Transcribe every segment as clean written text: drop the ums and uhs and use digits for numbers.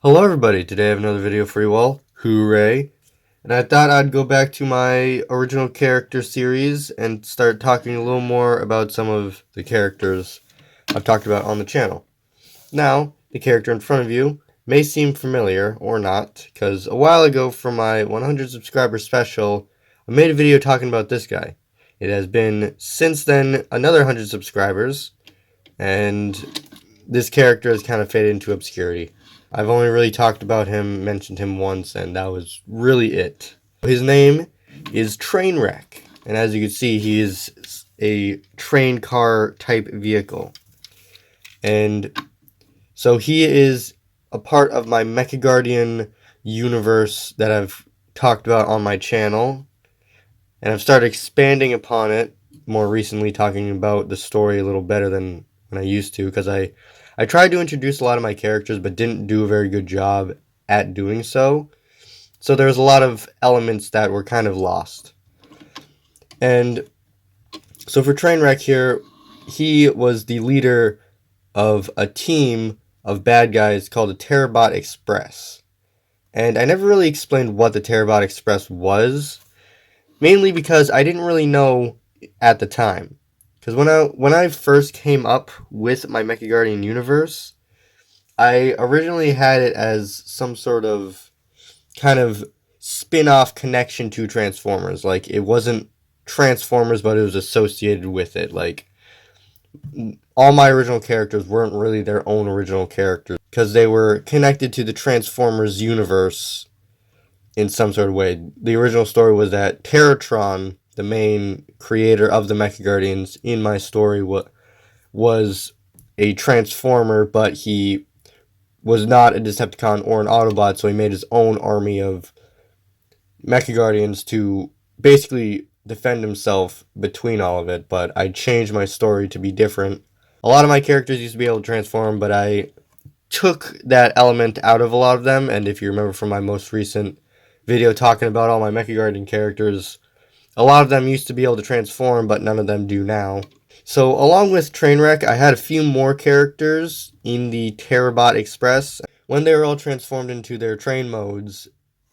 Hello everybody, today I have another video for you all. Hooray! And I thought I'd go back to my original character series and start talking a little more about some of the characters I've talked about on the channel. Now, the character in front of you may seem familiar, or not, because a while ago for my 100 subscriber special, I made a video talking about this guy. It has been, since then, another 100 subscribers, and this character has kind of faded into obscurity. I've only really talked about him, mentioned him once, and that was really it. His name is Trainwreck, and as you can see, he is a train car type vehicle. And so he is a part of my Mecha universe that I've talked about on my channel, and I've started expanding upon it more recently, talking about the story a little better than when I used to, because I tried to introduce a lot of my characters, but didn't do a very good job at doing so. So there's a lot of elements that were kind of lost. And so for Trainwreck here, he was the leader of a team of bad guys called the Terabot Express. And I never really explained what the Terabot Express was, mainly because I didn't really know at the time. Because when I first came up with my Mecha universe, I originally had it as some sort of kind of spin-off connection to Transformers. Like, it wasn't Transformers, but it was associated with it. Like, all my original characters weren't really their own original characters, because they were connected to the Transformers universe in some sort of way. The original story was that Terratron, the main creator of the Mecha Guardians in my story, was a Transformer, but he was not a Decepticon or an Autobot, so he made his own army of Mecha Guardians to basically defend himself between all of it, but I changed my story to be different. A lot of my characters used to be able to transform, but I took that element out of a lot of them, and if you remember from my most recent video talking about all my Mecha Guardian characters, a lot of them used to be able to transform, but none of them do now. So along with Trainwreck, I had a few more characters in the Terabot Express. When they were all transformed into their train modes,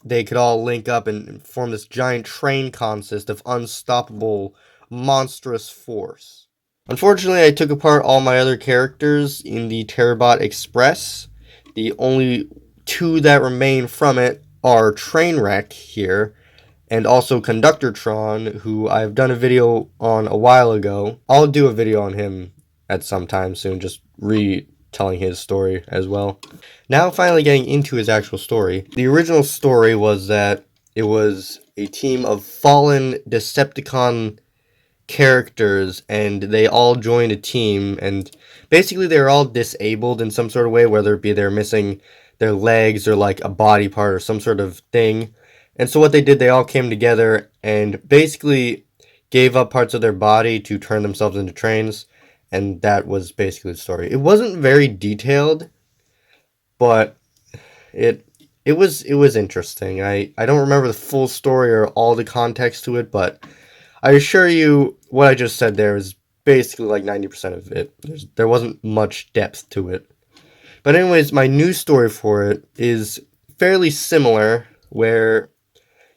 they could all link up and form this giant train consist of unstoppable, monstrous force. Unfortunately, I took apart all my other characters in the Terabot Express. The only two that remain from it are Trainwreck here, and also Conductortron, who I've done a video on a while ago. I'll do a video on him at some time soon, just retelling his story as well. Now finally getting into his actual story. The original story was that it was a team of fallen Decepticon characters, and they all joined a team, and basically they were all disabled in some sort of way, whether it be they're missing their legs or like a body part or some sort of thing. And so what they did, they all came together and basically gave up parts of their body to turn themselves into trains, and that was basically the story. It wasn't very detailed, but it was interesting. I don't remember the full story or all the context to it, but I assure you what I just said there is basically like 90% of it. There wasn't much depth to it. But anyways, my new story for it is fairly similar, where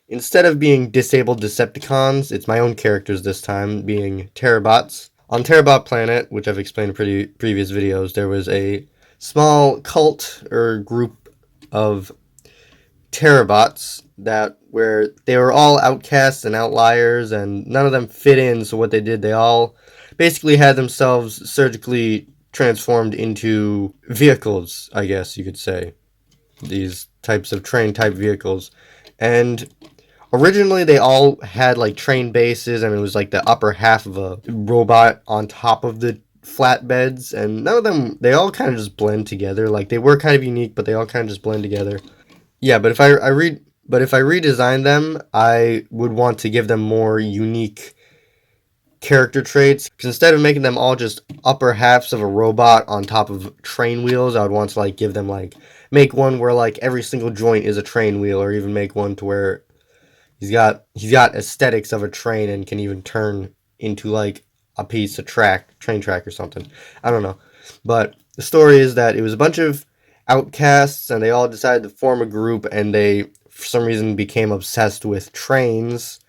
instead of being disabled Decepticons, it's my own characters this time, being Terabots. On Terabot Planet, which I've explained in previous videos, there was a small cult or group of Terabots where they were all outcasts and outliers, and none of them fit in. So what they did, they all basically had themselves surgically transformed into vehicles, I guess you could say. These types of train type vehicles. And originally they all had like train bases, and it was like the upper half of a robot on top of the flatbeds, and none of them, they all kind of just blend together. Like, they were kind of unique, but they all kind of just blend together. Yeah, but if I redesign them, I would want to give them more unique character traits. Because instead of making them all just upper halves of a robot on top of train wheels, I would want to like give them like, make one where like every single joint is a train wheel, or even make one to where he's got aesthetics of a train and can even turn into like a piece of train track or something. I don't know. But the story is that it was a bunch of outcasts, and they all decided to form a group, and they, for some reason, became obsessed with trains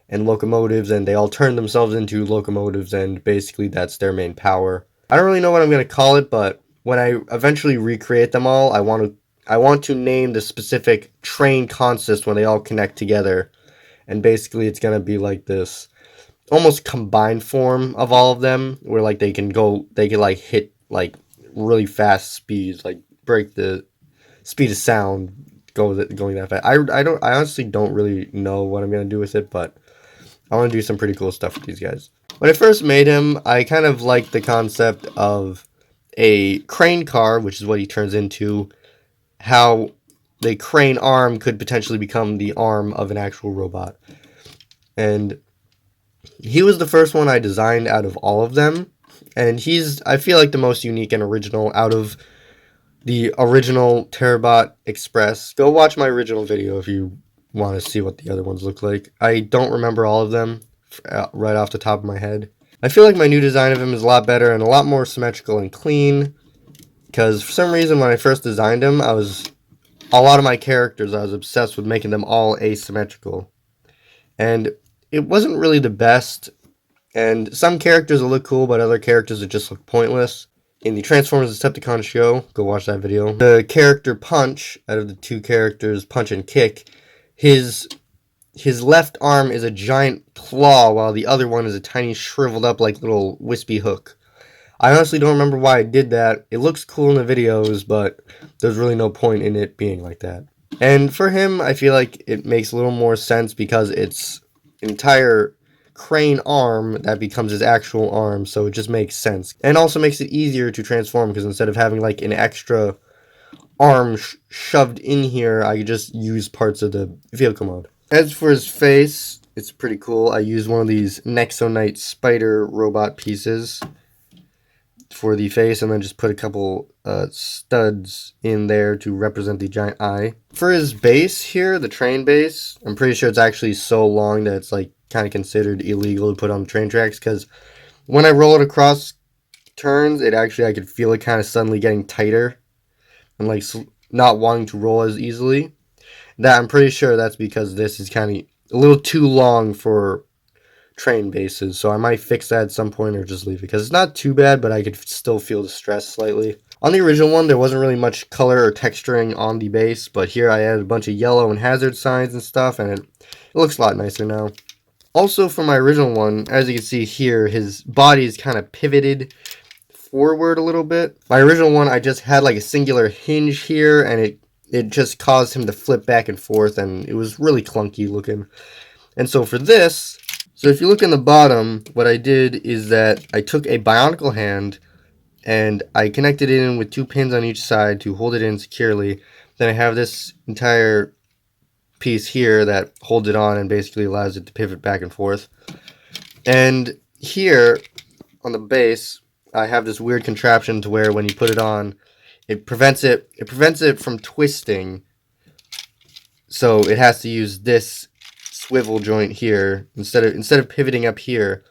and locomotives, and they all turned themselves into locomotives, and basically that's their main power. I don't really know what I'm going to call it, but when I eventually recreate them all, I want to name the specific train consist when they all connect together, and basically it's going to be like this almost combined form of all of them, where like they can like hit like really fast speeds, like break the speed of sound going that fast. I honestly don't really know what I'm gonna do with it, but I want to do some pretty cool stuff with these guys. When I first made him, I kind of liked the concept of a crane car, which is what he turns into, how the crane arm could potentially become the arm of an actual robot. And he was the first one I designed out of all of them, and he's, I feel like, the most unique and original out of the original Terabot Express. Go watch my original video if you want to see what the other ones look like. I don't remember all of them right off the top of my head. I feel like my new design of him is a lot better and a lot more symmetrical and clean, because for some reason when I first designed him, a lot of my characters, I was obsessed with making them all asymmetrical. And it wasn't really the best, and some characters will look cool, but other characters would just look pointless. In the Transformers Decepticons show, go watch that video, the character Punch, out of the two characters, Punch and Kick, his left arm is a giant claw, while the other one is a tiny shriveled up like little wispy hook. I honestly don't remember why I did that. It looks cool in the videos, but there's really no point in it being like that. And for him, I feel like it makes a little more sense because it's an entire crane arm that becomes his actual arm, so it just makes sense. And also makes it easier to transform, because instead of having like an extra arm shoved in here, I could just use parts of the vehicle mode. As for his face, it's pretty cool. I used one of these Nexonite spider robot pieces for the face, and then just put a couple studs in there to represent the giant eye. For his base here, the train base, I'm pretty sure it's actually so long that it's like kind of considered illegal to put on the train tracks, because when I roll it across turns, I could feel it kind of suddenly getting tighter and like not wanting to roll as easily. That I'm pretty sure that's because this is kind of a little too long for train bases, so I might fix that at some point or just leave it, because it's not too bad, but I could still feel the stress slightly. On the original one, there wasn't really much color or texturing on the base, but here I added a bunch of yellow and hazard signs and stuff, and it looks a lot nicer now. Also, for my original one, as you can see here, his body is kind of pivoted forward a little bit. My original one, I just had like a singular hinge here, and it just caused him to flip back and forth, and it was really clunky looking. And so for this, so if you look in the bottom, what I did is that I took a bionicle hand and I connected it in with 2 pins on each side to hold it in securely. Then I have this entire piece here that holds it on and basically allows it to pivot back and forth. And here on the base, I have this weird contraption to where when you put it on, it prevents it from twisting. So it has to use this swivel joint here instead of pivoting up here.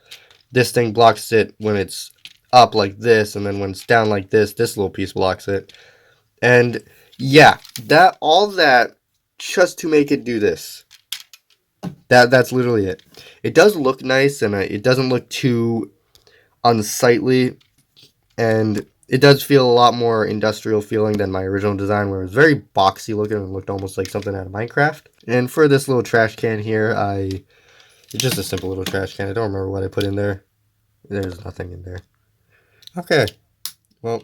This thing blocks it when it's up like this, and then when it's down like this little piece blocks it. And yeah, all that just to make it do this. That's literally it. It does look nice, and it doesn't look too unsightly, and it does feel a lot more industrial feeling than my original design, where it was very boxy looking and looked almost like something out of Minecraft. And for this little trash can here, it's just a simple little trash can. I don't remember what I put in there. There's nothing in there. Okay, well,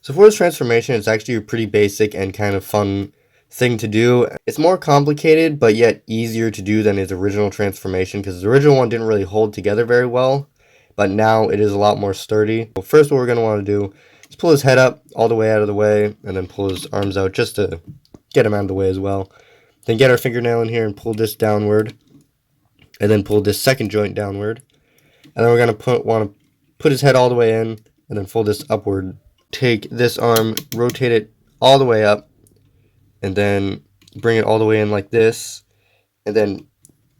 so for this transformation, it's actually a pretty basic and kind of fun thing to do. It's more complicated, but yet easier to do than his original transformation, because his original one didn't really hold together very well, but now it is a lot more sturdy. So first, what we're going to want to do is pull his head up all the way out of the way, and then pull his arms out just to get him out of the way as well. Then get our fingernail in here and pull this downward, and then pull this second joint downward. And then we're going to want to put his head all the way in, and then fold this upward. Take this arm, rotate it all the way up, and then bring it all the way in like this, and then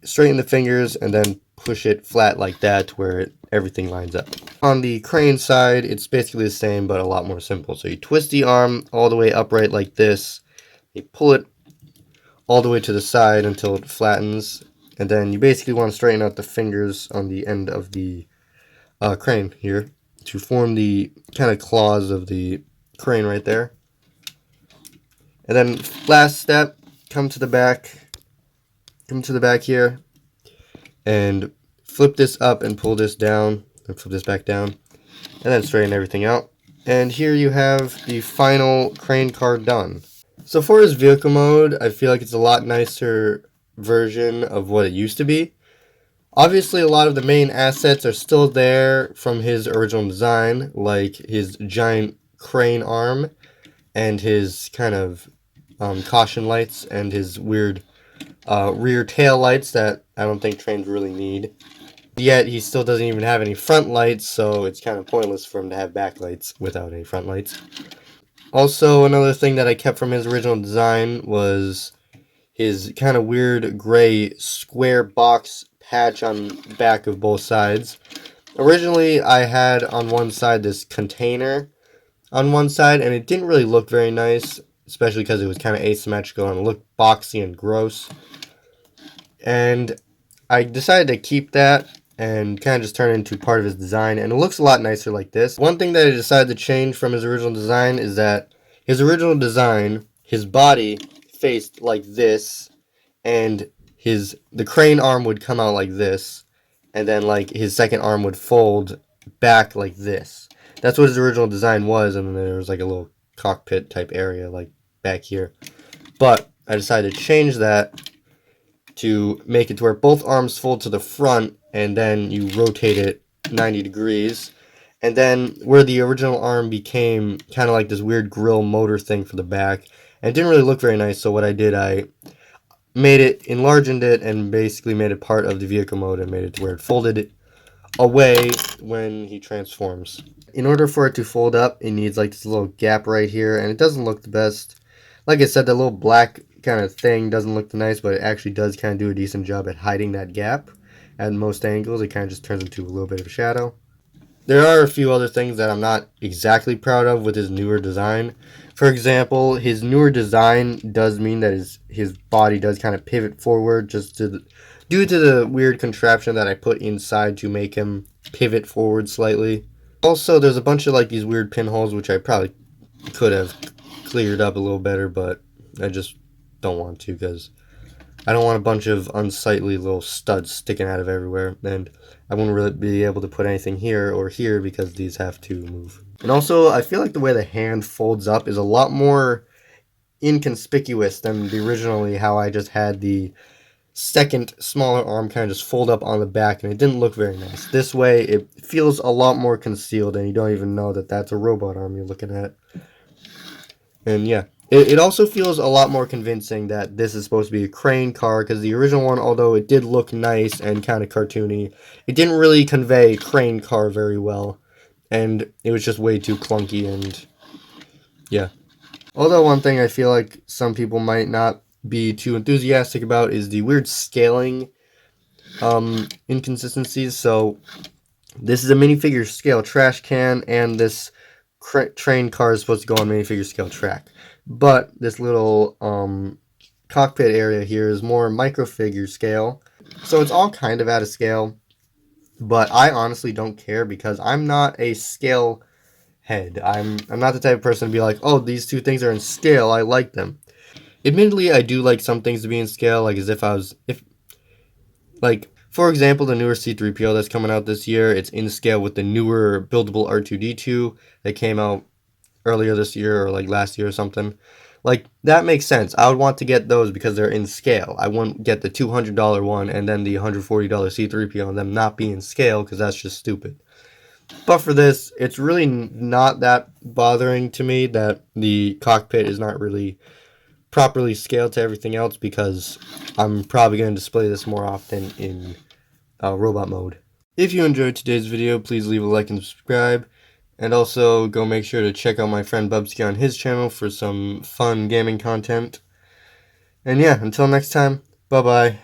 straighten the fingers, and then push it flat like that to where everything lines up. On the crane side, it's basically the same, but a lot more simple. So you twist the arm all the way upright like this. You pull it all the way to the side until it flattens. And then you basically want to straighten out the fingers on the end of the crane here to form the kind of claws of the crane right there. And then last step, come to the back here, and flip this up and pull this down, and flip this back down, and then straighten everything out. And here you have the final crane car done. So for his vehicle mode, I feel like it's a lot nicer version of what it used to be. Obviously, a lot of the main assets are still there from his original design, like his giant crane arm and his kind of caution lights and his weird rear tail lights that I don't think trains really need. Yet he still doesn't even have any front lights, so it's kind of pointless for him to have back lights without any front lights. Also, another thing that I kept from his original design was his kind of weird gray square box patch on the back of both sides. Originally, I had on one side this container on one side, and it didn't really look very nice, especially because it was kind of asymmetrical and it looked boxy and gross. And I decided to keep that and kind of just turn it into part of his design, and it looks a lot nicer like this. One thing that I decided to change from his original design is that his original design, his body faced like this, and the crane arm would come out like this, and then like his second arm would fold back like this. That's what his original design was, and then there was like a little cockpit type area like back here. But I decided to change that to make it to where both arms fold to the front, and then you rotate it 90 degrees. And then where the original arm became kind of like this weird grill motor thing for the back, and it didn't really look very nice, so what I did, I made it, enlarged it, and basically made it part of the vehicle mode and made it to where it folded away when he transforms. In order for it to fold up, it needs like this little gap right here, and it doesn't look the best. Like I said, that little black kind of thing doesn't look nice, but it actually does kind of do a decent job at hiding that gap. At most angles, it kind of just turns into a little bit of a shadow. There are a few other things that I'm not exactly proud of with his newer design. For example, his newer design does mean that his body does kind of pivot forward due to the weird contraption that I put inside to make him pivot forward slightly. Also, there's a bunch of like these weird pinholes which I probably could have cleared up a little better, but I just don't want to because I don't want a bunch of unsightly little studs sticking out of everywhere, and I wouldn't really be able to put anything here or here because these have to move. And also, I feel like the way the hand folds up is a lot more inconspicuous than originally how I just had the second smaller arm kind of just fold up on the back, and it didn't look very nice. This way, it feels a lot more concealed, and you don't even know that that's a robot arm you're looking at. And yeah, it also feels a lot more convincing that this is supposed to be a crane car, because the original one, although it did look nice and kind of cartoony, it didn't really convey crane car very well, and it was just way too clunky, and yeah. Although one thing I feel like some people might not be too enthusiastic about is the weird scaling inconsistencies. So this is a minifigure scale trash can, and this train car is supposed to go on minifigure scale track. But this little cockpit area here is more microfigure scale. So it's all kind of out of scale. But I honestly don't care because I'm not a scale head. I'm not the type of person to be like, oh, these two things are in scale, I like them. Admittedly, I do like some things to be in scale, like as if for example, the newer C-3PO that's coming out this year, it's in scale with the newer buildable R2-D2 that came out earlier this year or like last year or something. Like, that makes sense. I would want to get those because they're in scale. I wouldn't get the $200 one and then the $140 C-3PO and them not be in scale because that's just stupid. But for this, it's really not that bothering to me that the cockpit is not really properly scaled to everything else because I'm probably going to display this more often in robot mode. If you enjoyed today's video, please leave a like and subscribe. And also go make sure to check out my friend Bubsky on his channel for some fun gaming content. And yeah, until next time, bye bye.